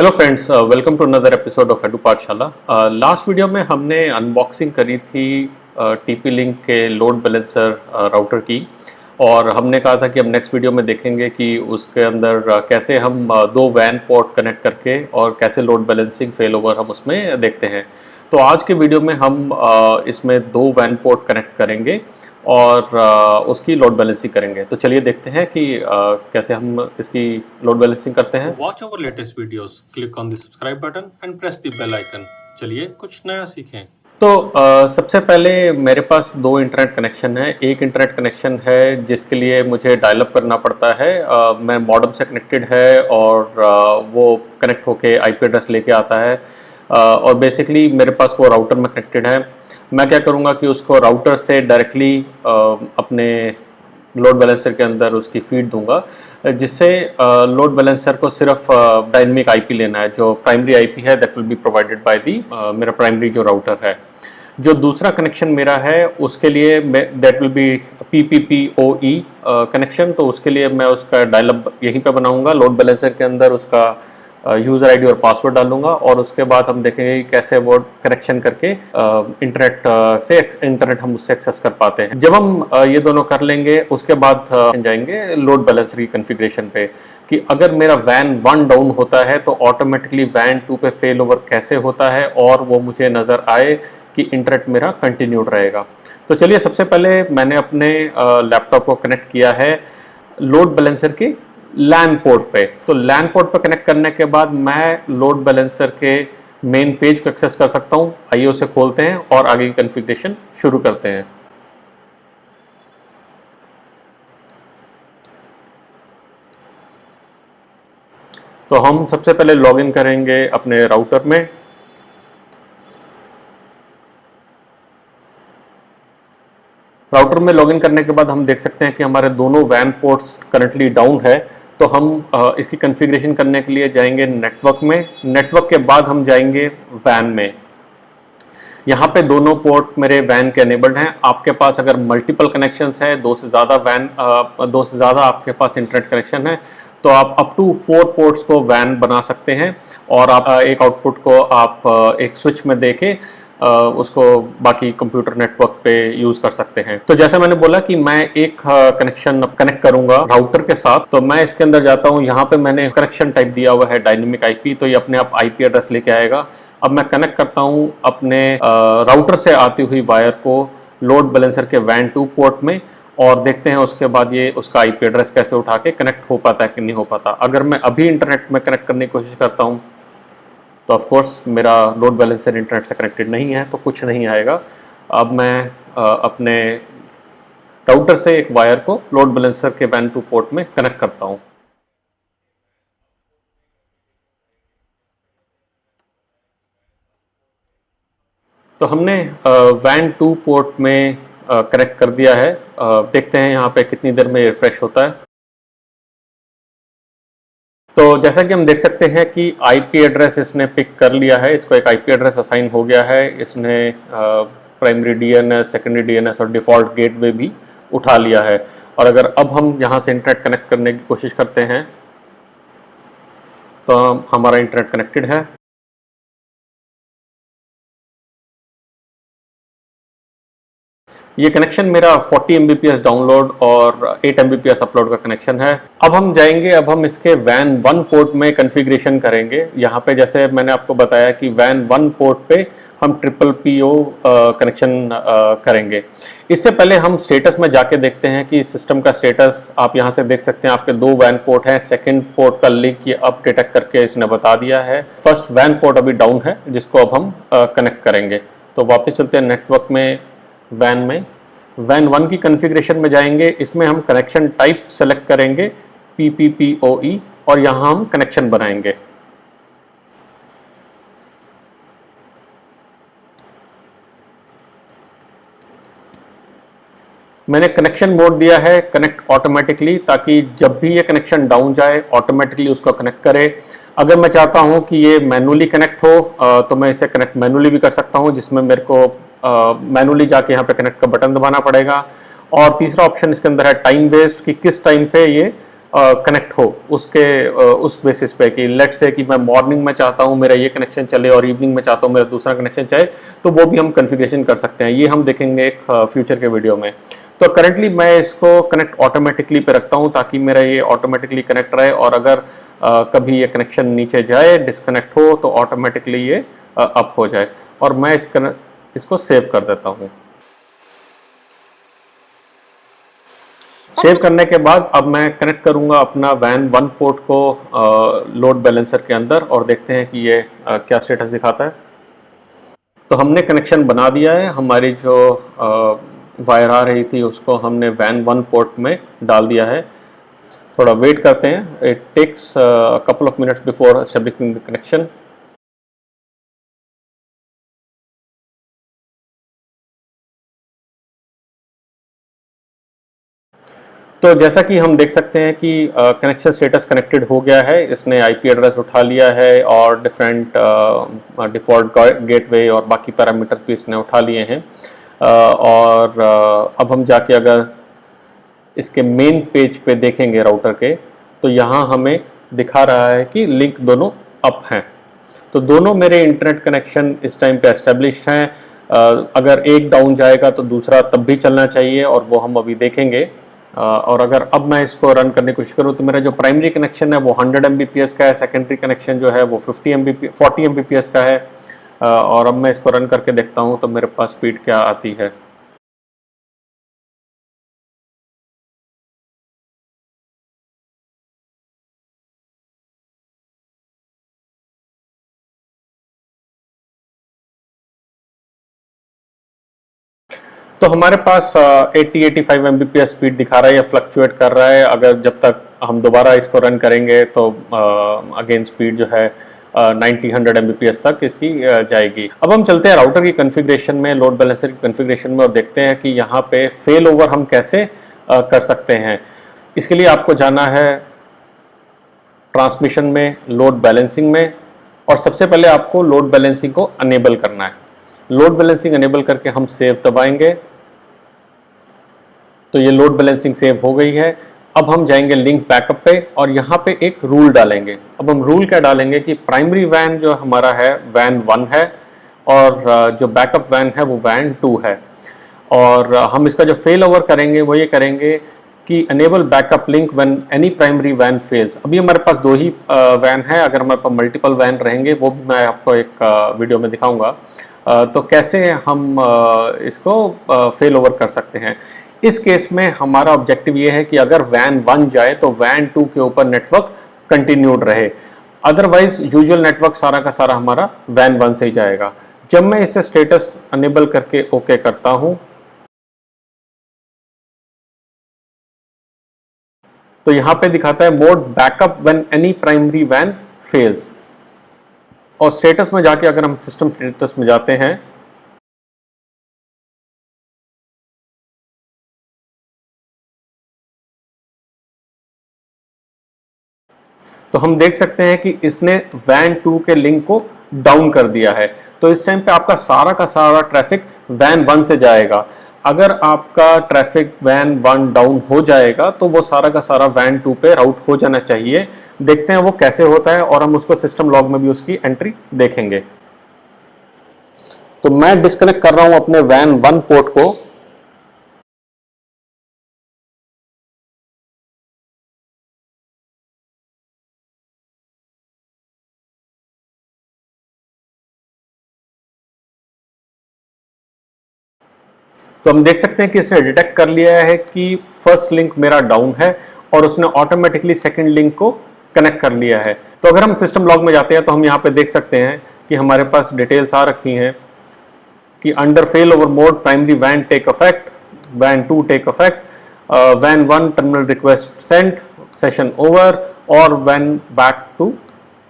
Hello friends, welcome to another episode of Edu Pathshala. Last video में हमने unboxing करी थी टीपी लिंक के लोड बैलेंसर राउटर की, और हमने कहा था कि हम नेक्स्ट वीडियो में देखेंगे कि उसके अंदर कैसे हम दो वैन पोर्ट कनेक्ट करके और कैसे लोड बैलेंसिंग फेल ओवर हम उसमें देखते हैं। तो आज के वीडियो में हम इसमें दो वैन पोर्ट कनेक्ट करेंगे और उसकी लोड बैलेंसिंग करेंगे। तो चलिए देखते हैं कि कैसे हम इसकी लोड बैलेंसिंग करते हैं। Watch our latest videos, click on the subscribe button and press the bell icon. चलिए कुछ नया सीखें। तो सबसे पहले मेरे पास दो इंटरनेट कनेक्शन है। एक इंटरनेट कनेक्शन है जिसके लिए मुझे डायल अप करना पड़ता है। मैं मॉडेम से कनेक्टेड है और वो कनेक्ट होके आईपी एड्रेस लेके आता है। और बेसिकली मेरे पास वो राउटर में कनेक्टेड है। मैं क्या करूँगा कि उसको राउटर से डायरेक्टली अपने लोड बैलेंसर के अंदर उसकी फीड दूंगा, जिससे लोड बैलेंसर को सिर्फ डायनेमिक आईपी लेना है। जो प्राइमरी आईपी है that will be provided by the मेरा प्राइमरी जो राउटर है। जो दूसरा कनेक्शन मेरा है उसके लिए that will be PPPoE connection. तो उसके लिए मैं उसका डायलअप यहीं पे बनाऊंगा, लोड बैलेंसर के अंदर उसका यूज़र आईडी और पासवर्ड डालूंगा, और उसके बाद हम देखेंगे कि कैसे वो कनेक्शन करके इंटरनेट से इंटरनेट हम उससे एक्सेस कर पाते हैं। जब हम ये दोनों कर लेंगे उसके बाद जाएंगे लोड बैलेंसर की कॉन्फ़िगरेशन पे कि अगर मेरा वैन 1 डाउन होता है तो ऑटोमेटिकली वैन 2 पे फेल ओवर कैसे होता है और वो मुझे नज़र आए कि इंटरनेट मेरा कंटिन्यूड रहेगा। तो चलिए, सबसे पहले मैंने अपने लैपटॉप को कनेक्ट किया है लोड बैलेंसर की लैन पोर्ट पे। तो लैन पोर्ट पे कनेक्ट करने के बाद मैं लोड बैलेंसर के मेन पेज को एक्सेस कर सकता हूँ। आइए उसे खोलते हैं और आगे की कॉन्फ़िगरेशन शुरू करते हैं। तो हम सबसे पहले लॉगिन करेंगे अपने राउटर में। राउटर में लॉगिन करने के बाद हम देख सकते हैं कि हमारे दोनों वैन पोर्ट्स करंटली डाउन है। तो हम इसकी कॉन्फ़िगरेशन करने के लिए जाएंगे नेटवर्क में। नेटवर्क के बाद हम जाएंगे वैन में। यहाँ पे दोनों पोर्ट मेरे वैन के एनेबल्ड हैं। आपके पास अगर मल्टीपल कनेक्शंस है, दो से ज़्यादा आपके पास इंटरनेट कनेक्शन है, तो आप अप टू 4 पोर्ट्स को वैन बना सकते हैं और आप एक आउटपुट को आप एक स्विच में देके उसको बाकी कंप्यूटर नेटवर्क पे यूज कर सकते हैं। तो जैसे मैंने बोला कि मैं एक कनेक्शन कनेक्ट करूंगा राउटर के साथ, तो मैं इसके अंदर जाता हूं। यहाँ पे मैंने कनेक्शन टाइप दिया हुआ है डायनेमिक आईपी, तो ये अपने आप आईपी एड्रेस लेके आएगा। अब मैं कनेक्ट करता हूं अपने राउटर से आती हुई वायर को लोड बैलेंसर के वैन 2 पोर्ट में, और देखते हैं उसके बाद ये उसका आईपी एड्रेस कैसे उठा के कनेक्ट हो पाता है कि नहीं हो पाता। अगर मैं अभी इंटरनेट में कनेक्ट करने की कोशिश करता हूँ तो ऑफ कोर्स मेरा लोड बैलेंसर इंटरनेट से कनेक्टेड नहीं है, तो कुछ नहीं आएगा। अब मैं अपने राउटर से एक वायर को लोड बैलेंसर के वैन 2 पोर्ट में कनेक्ट करता हूं। तो हमने वैन 2 पोर्ट में कनेक्ट कर दिया है। देखते हैं यहाँ पे कितनी देर में रिफ्रेश होता है। तो जैसा कि हम देख सकते हैं कि आईपी एड्रेस इसने पिक कर लिया है। इसको एक आईपी एड्रेस असाइन हो गया है। इसने प्राइमरी डीएनएस, सेकेंडरी डीएनएस और डिफ़ॉल्ट गेटवे भी उठा लिया है। और अगर अब हम यहाँ से इंटरनेट कनेक्ट करने की कोशिश करते हैं तो हमारा इंटरनेट कनेक्टेड है। ये कनेक्शन मेरा 40 Mbps डाउनलोड और 8 Mbps अपलोड का कनेक्शन है। अब हम जाएंगे, अब हम इसके वैन 1 पोर्ट में कॉन्फ़िगरेशन करेंगे। यहाँ पे जैसे मैंने आपको बताया कि वैन 1 पोर्ट पे हम PPPO कनेक्शन करेंगे। इससे पहले हम स्टेटस में जाके देखते हैं कि सिस्टम का स्टेटस आप यहाँ से देख सकते हैं। आपके दो वैन पोर्ट हैं। सेकेंड पोर्ट का लिंक ये अब डिटेक्ट करके इसने बता दिया है। फर्स्ट वैन पोर्ट अभी डाउन है, जिसको अब हम कनेक्ट करेंगे। तो वापस चलते हैं नेटवर्क में, वैन में। वैन 1 की कॉन्फ़िगरेशन में जाएंगे। इसमें हम कनेक्शन टाइप सेलेक्ट करेंगे PPPoE और यहाँ हम कनेक्शन बनाएंगे। मैंने कनेक्शन मोड दिया है कनेक्ट ऑटोमेटिकली, ताकि जब भी ये कनेक्शन डाउन जाए ऑटोमेटिकली उसको कनेक्ट करे। अगर मैं चाहता हूँ कि ये मैनुअली कनेक्ट हो तो मैं इसे कनेक्ट मैनुअली भी कर सकता हूँ, जिसमें मेरे को मैनुअली जाके यहाँ पे कनेक्ट का बटन दबाना पड़ेगा। और तीसरा ऑप्शन इसके अंदर है टाइम बेस्ड, कि किस टाइम पे ये कनेक्ट हो उसके उस बेसिस पे कि लेट से कि मैं मॉर्निंग में चाहता हूँ मेरा ये कनेक्शन चले और इवनिंग में चाहता हूँ मेरा दूसरा कनेक्शन चले, तो वो भी हम कॉन्फ़िगरेशन कर सकते हैं। ये हम देखेंगे एक फ्यूचर के वीडियो में। तो करंटली मैं इसको कनेक्ट ऑटोमेटिकली पे रखता हूँ ताकि मेरा ये ऑटोमेटिकली कनेक्ट रहे, और अगर कभी ये कनेक्शन नीचे जाए, डिस्कनेक्ट हो, तो ऑटोमेटिकली ये अप हो जाए। और मैं इसको सेव कर देता हूँ। सेव करने के बाद अब मैं कनेक्ट करूंगा अपना वैन 1 पोर्ट को लोड बैलेंसर के अंदर, और देखते हैं कि ये क्या स्टेटस दिखाता है। तो हमने कनेक्शन बना दिया है। हमारी जो वायर आ रही थी उसको हमने वैन 1 पोर्ट में डाल दिया है। थोड़ा वेट करते हैं, it takes couple of minutes before establishing the connection. तो जैसा कि हम देख सकते हैं कि कनेक्शन स्टेटस कनेक्टेड हो गया है, इसने आईपी एड्रेस उठा लिया है और डिफरेंट डिफ़ॉल्ट गेटवे और बाकी पैरामीटर्स भी इसने उठा लिए हैं। और अब हम जाके अगर इसके मेन पेज पे देखेंगे राउटर के, तो यहाँ हमें दिखा रहा है कि लिंक दोनों अप हैं। तो दोनों मेरे इंटरनेट कनेक्शन इस टाइम पे एस्टेब्लिश हैं। अगर एक डाउन जाएगा तो दूसरा तब भी चलना चाहिए, और वो हम अभी देखेंगे। और अगर अब मैं इसको रन करने की कोशिश करूँ तो मेरा जो प्राइमरी कनेक्शन है वो 100 Mbps का है, सेकेंडरी कनेक्शन जो है वो 40 Mbps का है। और अब मैं इसको रन करके देखता हूँ तो मेरे पास स्पीड क्या आती है। तो हमारे पास 80-85 Mbps स्पीड दिखा रहा है, या फ्लक्चुएट कर रहा है। अगर जब तक हम दोबारा इसको रन करेंगे तो अगेन स्पीड जो है 90-100 Mbps तक इसकी जाएगी। अब हम चलते हैं राउटर की कॉन्फ़िगरेशन में, लोड बैलेंसर की कॉन्फ़िगरेशन में, और देखते हैं कि यहाँ पे फेल ओवर हम कैसे कर सकते हैं। इसके लिए आपको जाना है ट्रांसमिशन में, लोड बैलेंसिंग में, और सबसे पहले आपको लोड बैलेंसिंग को अनेबल करना है। लोड बैलेंसिंग अनेबल करके हम सेव दबाएंगे तो ये लोड बैलेंसिंग सेव हो गई है। अब हम जाएंगे लिंक बैकअप पे और यहाँ पे एक रूल डालेंगे। अब हम रूल क्या डालेंगे कि प्राइमरी वैन जो हमारा है वैन 1 है, और जो बैकअप वैन है वो वैन 2 है। और हम इसका जो फेल ओवर करेंगे वो ये करेंगे कि enable backup link when any primary वैन फेल्स। अभी हमारे पास 2 ही वैन है, अगर हमारे पास मल्टीपल वैन रहेंगे वो भी मैं आपको एक वीडियो में दिखाऊंगा। तो कैसे हम इसको फेल ओवर कर सकते हैं। इस केस में हमारा ऑब्जेक्टिव ये है कि अगर वैन 1 जाए तो वैन 2 के ऊपर नेटवर्क कंटिन्यूड रहे, अदरवाइज यूजुअल नेटवर्क सारा का सारा हमारा वैन 1 से ही जाएगा। जब मैं इसे स्टेटस अनेबल करके ओके करता हूं तो यहां पे दिखाता है mode backup when any primary वैन फेल्स। और स्टेटस में जाके अगर हम सिस्टम स्टेटस में जाते हैं तो हम देख सकते हैं कि इसने वैन 2 के लिंक को डाउन कर दिया है। तो इस टाइम पे आपका सारा का सारा ट्रैफिक वैन 1 से जाएगा। अगर आपका ट्रैफिक वैन 1 डाउन हो जाएगा तो वो सारा का सारा वैन 2 पे राउट हो जाना चाहिए। देखते हैं वो कैसे होता है, और हम उसको सिस्टम लॉग में भी उसकी एंट्री देखेंगे। तो मैं डिस्कनेक्ट कर रहा हूं अपने वैन 1 पोर्ट को। तो हम देख सकते हैं कि इसने डिटेक्ट कर लिया है कि फर्स्ट लिंक मेरा डाउन है, और उसने ऑटोमेटिकली सेकंड लिंक को कनेक्ट कर लिया है। तो अगर हम सिस्टम लॉग में जाते हैं तो हम यहाँ पे देख सकते हैं कि हमारे पास डिटेल्स आ रखी हैं कि under fail over mode primary van take effect, van 2 take effect, van 1 terminal request Saint, session over, और van back to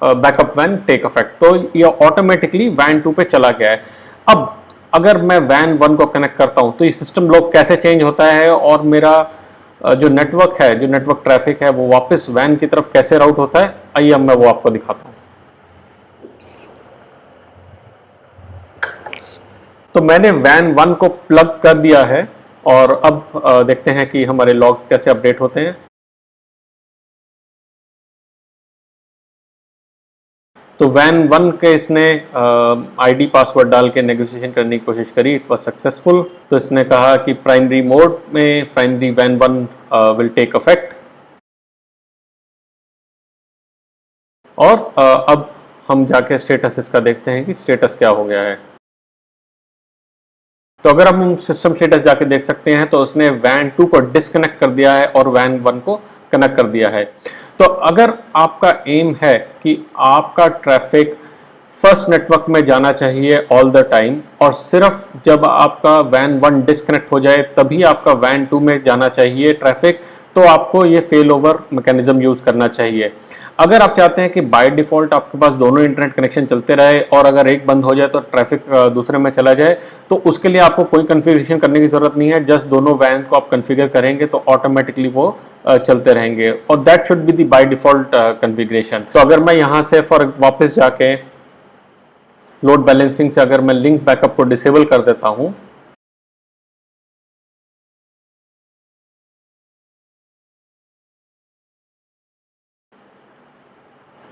backup van take effect. तो ये ऑटोमेटिकली वैन 2 पे चला गया है। अब अगर मैं वैन 1 को कनेक्ट करता हूं तो ये सिस्टम लॉग कैसे चेंज होता है, और मेरा जो नेटवर्क है, जो नेटवर्क ट्रैफिक है, वो वापस वैन की तरफ कैसे राउट होता है, आइए अब मैं वो आपको दिखाता हूं। तो मैंने वैन 1 को प्लग कर दिया है, और अब देखते हैं कि हमारे लॉग कैसे अपडेट होते हैं। तो वैन 1 के इसने आईडी पासवर्ड डाल के नेगोशिएशन करने की कोशिश करी, इट वाज सक्सेसफुल। तो इसने कहा कि प्राइमरी मोड में प्राइमरी वैन 1 विल टेक इफेक्ट। और अब हम जाके स्टेटस इसका देखते हैं कि स्टेटस क्या हो गया है। तो अगर हम सिस्टम स्टेटस जाके देख सकते हैं तो उसने वैन 2 को डिस्कनेक्ट कर दिया है और वैन 1 को कनेक्ट कर दिया है। तो अगर आपका एम है कि आपका ट्रैफिक फर्स्ट नेटवर्क में जाना चाहिए ऑल द टाइम और सिर्फ जब आपका वैन 1 डिस्कनेक्ट हो जाए तभी आपका वैन 2 में जाना चाहिए ट्रैफिक, तो आपको ये फेल ओवर मैकेनिज्म यूज करना चाहिए। अगर आप चाहते हैं कि बाय डिफॉल्ट आपके पास दोनों इंटरनेट कनेक्शन चलते रहे और अगर एक बंद हो जाए तो ट्रैफिक दूसरे में चला जाए, तो उसके लिए आपको कोई कन्फिग्रेशन करने की जरूरत नहीं है। जस्ट दोनों वैन को आप कन्फिगर करेंगे तो ऑटोमेटिकली वो चलते रहेंगे और that should be the by default configuration. तो अगर मैं यहाँ से वापस जाके लोड बैलेंसिंग से अगर मैं लिंक बैकअप को डिसेबल कर देता हूँ,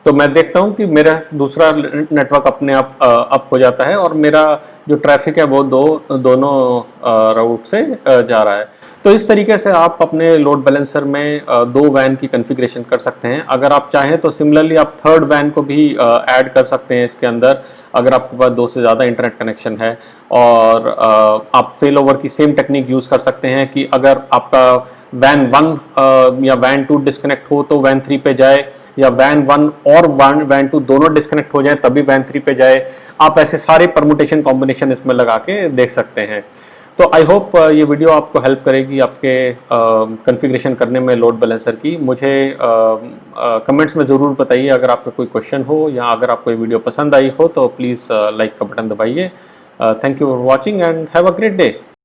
तो मैं देखता हूं कि मेरा दूसरा नेटवर्क अपने आप अप हो जाता है और मेरा जो ट्रैफिक है वो दोनों राउट से जा रहा है। तो इस तरीके से आप अपने लोड बैलेंसर में दो वैन की कॉन्फ़िगरेशन कर सकते हैं। अगर आप चाहें तो सिमिलरली आप थर्ड वैन को भी ऐड कर सकते हैं इसके अंदर, अगर आपके पास दो से ज़्यादा इंटरनेट कनेक्शन है। और आप फेल ओवर की सेम टेक्निक यूज़ कर सकते हैं कि अगर आपका वैन 1 या वैन 2 डिस्कनेक्ट हो तो वैन 3 पे जाए, या वैन 1 और वैन 2 दोनों डिस्कनेक्ट हो जाए तभी वैन 3 पे जाए। आप ऐसे सारे परमुटेशन कॉम्बिनेशन इसमें लगा के देख सकते हैं। तो आई होप ये वीडियो आपको हेल्प करेगी आपके कॉन्फ़िगरेशन करने में लोड बैलेंसर की। मुझे कमेंट्स में ज़रूर बताइए अगर आपका कोई क्वेश्चन हो या अगर आपको ये वीडियो पसंद आई हो तो प्लीज़ लाइक का बटन दबाइए। Thank you for watching and have a great day.